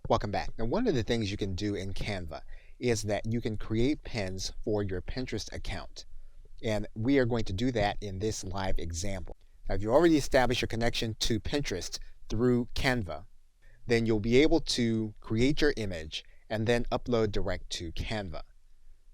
Welcome back. Now, one of the things you can do in Canva is that you can create pins for your Pinterest account. And we are going to do that in this live example. Now, if you already established your connection to Pinterest through Canva, then you'll be able to create your image and then upload direct to Canva.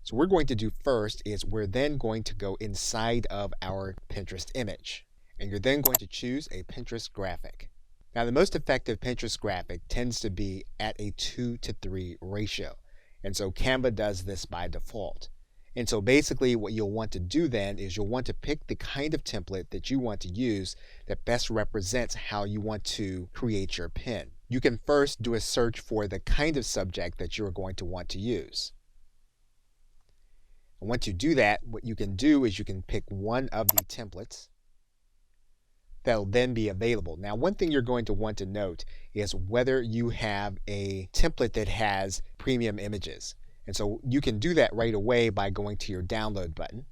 So what we're going to do first is we're then going to go inside of our Pinterest image. And you're then going to choose a Pinterest graphic. Now, the most effective Pinterest graphic tends to be at a 2:3 ratio. And so Canva does this by default. And so basically what you'll want to do then is you'll want to pick the kind of template that you want to use that best represents how you want to create your pin. You can first do a search for the kind of subject that you're going to want to use. And once you do that, what you can do is you can pick one of the templates that'll then be available. Now, one thing you're going to want to note is whether you have a template that has premium images. And so you can do that right away by going to your download button.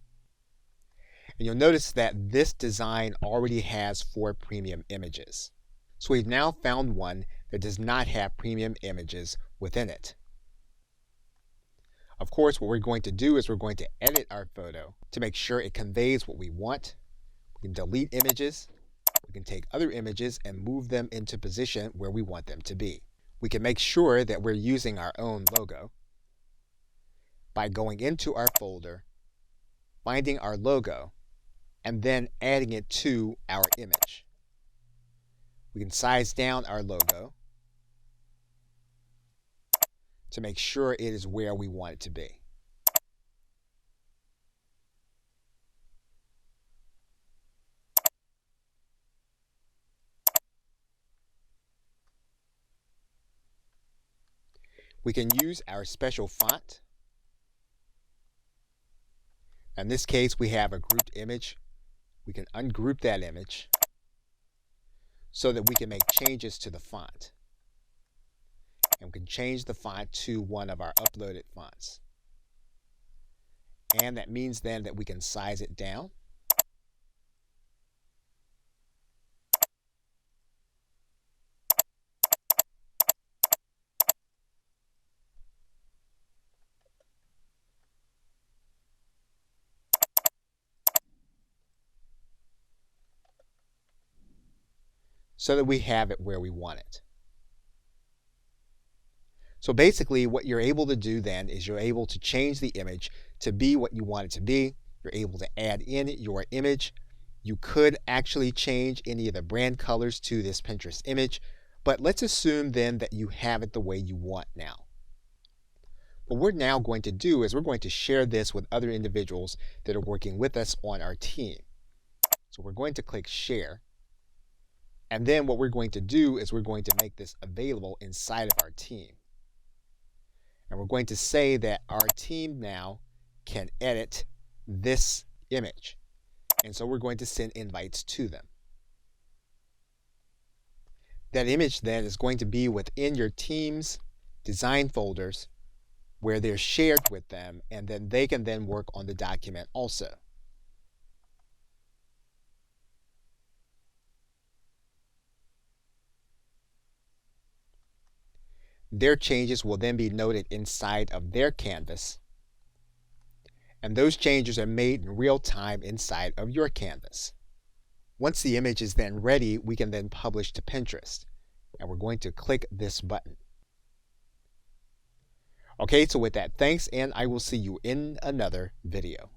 And you'll notice that this design already has 4 premium images. So we've now found one that does not have premium images within it. Of course, what we're going to do is we're going to edit our photo to make sure it conveys what we want. We can delete images. We can take other images and move them into position where we want them to be. We can make sure that we're using our own logo by going into our folder, finding our logo, and then adding it to our image. We can size down our logo to make sure it is where we want it to be. We can use our special font. In this case, we have a grouped image. We can ungroup that image so that we can make changes to the font. And we can change the font to one of our uploaded fonts. And that means then that we can size it down. So that we have it where we want it. So basically what you're able to do then is you're able to change the image to be what you want it to be. You're able to add in your image. You could actually change any of the brand colors to this Pinterest image, but let's assume then that you have it the way you want now. What we're now going to do is we're going to share this with other individuals that are working with us on our team. So we're going to click share. And then what we're going to do is we're going to make this available inside of our team. And we're going to say that our team now can edit this image. And so we're going to send invites to them. That image then is going to be within your team's design folders where they're shared with them, and then they can then work on the document also. Their changes will then be noted inside of their canvas, and those changes are made in real time inside of your canvas. Once the image is then ready, we can then publish to Pinterest, and we're going to click this button. Okay, so with that, thanks, and I will see you in another video.